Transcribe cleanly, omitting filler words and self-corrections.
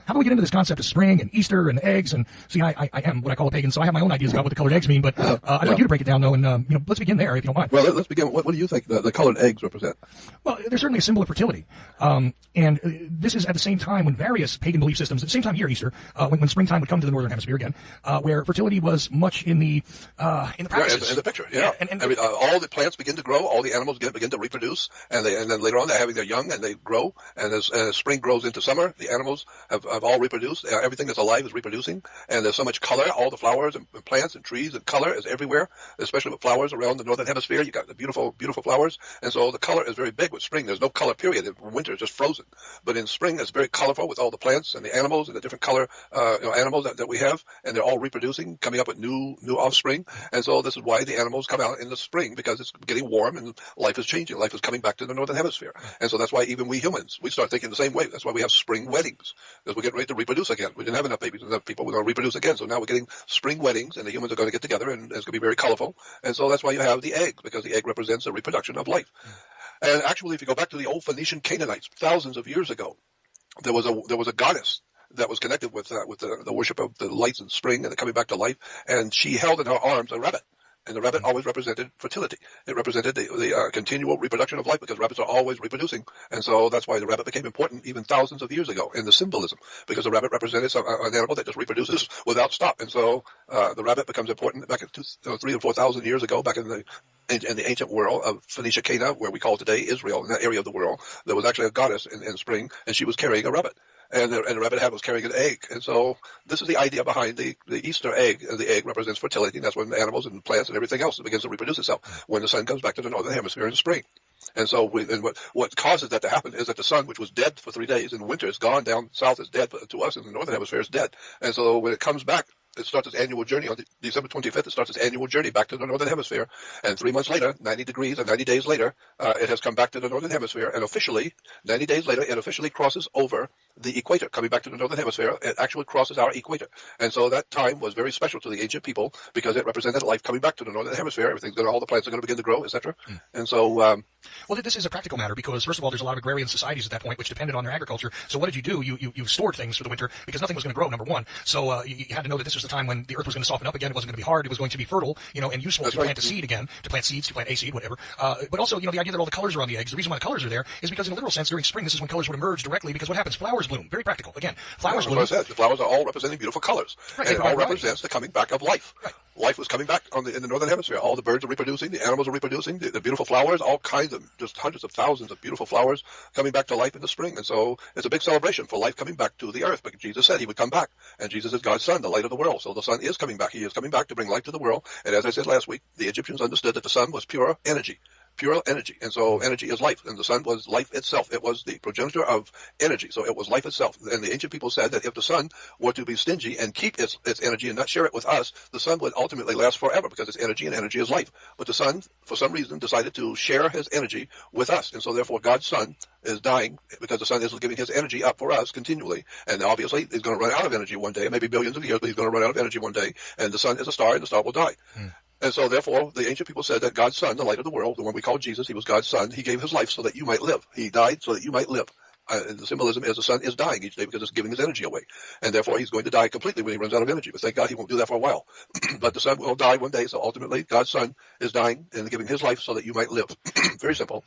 how do we get into this concept of spring and Easter and eggs? And see, I am what I call a pagan, so I have my own ideas about what the colored eggs mean, but I'd like you to break it down, though, and let's begin there, if you don't mind. Well, let's begin. What do you think the colored eggs represent? Well, they're certainly a symbol of fertility, and this is at the same time when various pagan belief systems, at the same time here, Easter, when springtime would come to the northern hemisphere again, where fertility was much in the practices. In the picture, yeah. All the plants begin to grow, all the animals begin to reproduce, and then later on they're having their young and they grow, and as spring grows into summer, the animals have all reproduced. Everything that's alive is reproducing, and there's so much color. All the flowers and plants and trees and color is everywhere, especially with flowers around the northern hemisphere. You got the beautiful, beautiful flowers, and so the color is very big with spring. There's no color period. Winter is just frozen, but in spring it's very colorful with all the plants and the animals and the different color animals that we have, and they're all reproducing, coming up with new offspring. And so this is why the animals come out in the spring, because it's getting warm and life is changing. Life is coming back to the northern hemisphere, and so that's why even we humans, we start thinking the same way. That's why we have spring weddings, because we're getting ready to reproduce again. We didn't have enough babies, enough people. We're going to reproduce again, so now we're getting spring weddings, and the humans are going to get together, and it's going to be very colorful. And so that's why you have the egg, because the egg represents the reproduction of life. And actually, if you go back to the old Phoenician Canaanites, thousands of years ago, there was a goddess that was connected with the worship of the lights and spring and the coming back to life, and she held in her arms a rabbit. And the rabbit always represented fertility. It represented the continual reproduction of life, because rabbits are always reproducing. And so that's why the rabbit became important even thousands of years ago in the symbolism, because the rabbit represented an animal that just reproduces without stop. And so the rabbit becomes important back in 3,000 or 4,000 years ago, back in the ancient world of Phoenicia Cana, where we call today Israel, in that area of the world. There was actually a goddess in spring, and she was carrying a rabbit. And the rabbit was carrying an egg. And so this is the idea behind the Easter egg. The egg represents fertility, and that's when the animals and plants and everything else begins to reproduce itself, when the sun comes back to the northern hemisphere in spring. And so what causes that to happen is that the sun, which was dead for 3 days in winter, is gone down south, is dead to us, and the northern hemisphere is dead. And so when it comes back, it starts its annual journey on December 25th. It starts its annual journey back to the northern hemisphere, and 3 months later, 90 degrees or 90 days later, it has come back to the northern hemisphere, and officially, 90 days later, it officially crosses over the equator, coming back to the northern hemisphere. It actually crosses our equator, and so that time was very special to the ancient people, because it represented life coming back to the northern hemisphere. All the plants are going to begin to grow, etc. And so, well, this is a practical matter, because first of all, there's a lot of agrarian societies at that point which depended on their agriculture. So what did you do? You stored things for the winter, because nothing was going to grow. Number one, so you had to know that this was the time when the earth was going to soften up again. It wasn't going to be hard. It was going to be fertile, and useful to plant a seed again, to plant seeds, to plant a seed, whatever. But also, the idea that all the colors are on the eggs. The reason why the colors are there is because, in a literal sense, during spring, this is when colors would emerge directly. Because what happens? Flowers bloom. Very practical. Again, flowers bloom. As I said, the flowers are all representing beautiful colors, right, and it all represents the coming back of life. Right. Life was coming back in the northern hemisphere. All the birds are reproducing, the animals are reproducing, the beautiful flowers, all kinds of, just hundreds of thousands of beautiful flowers coming back to life in the spring. And so it's a big celebration for life coming back to the earth. But Jesus said he would come back, and Jesus is God's son, the light of the world. So the sun is coming back. He is coming back to bring light to the world. And as I said last week, the Egyptians understood that the sun was pure energy. Pure energy, and so energy is life, and the sun was life itself. It was the progenitor of energy, so it was life itself. And the ancient people said that if the sun were to be stingy and keep its energy and not share it with us, the sun would ultimately last forever, because it's energy, and energy is life. But the sun, for some reason, decided to share his energy with us, and so therefore God's son is dying, because the sun is giving his energy up for us continually. And obviously he's going to run out of energy one day, maybe billions of years, but he's going to run out of energy one day, and the sun is a star, and the star will die. And so, therefore, the ancient people said that God's son, the light of the world, the one we call Jesus, he was God's son. He gave his life so that you might live. He died so that you might live. And the symbolism is the sun is dying each day, because it's giving his energy away. And therefore, he's going to die completely when he runs out of energy. But thank God he won't do that for a while. But the sun will die one day. So ultimately, God's son is dying and giving his life so that you might live. Very simple.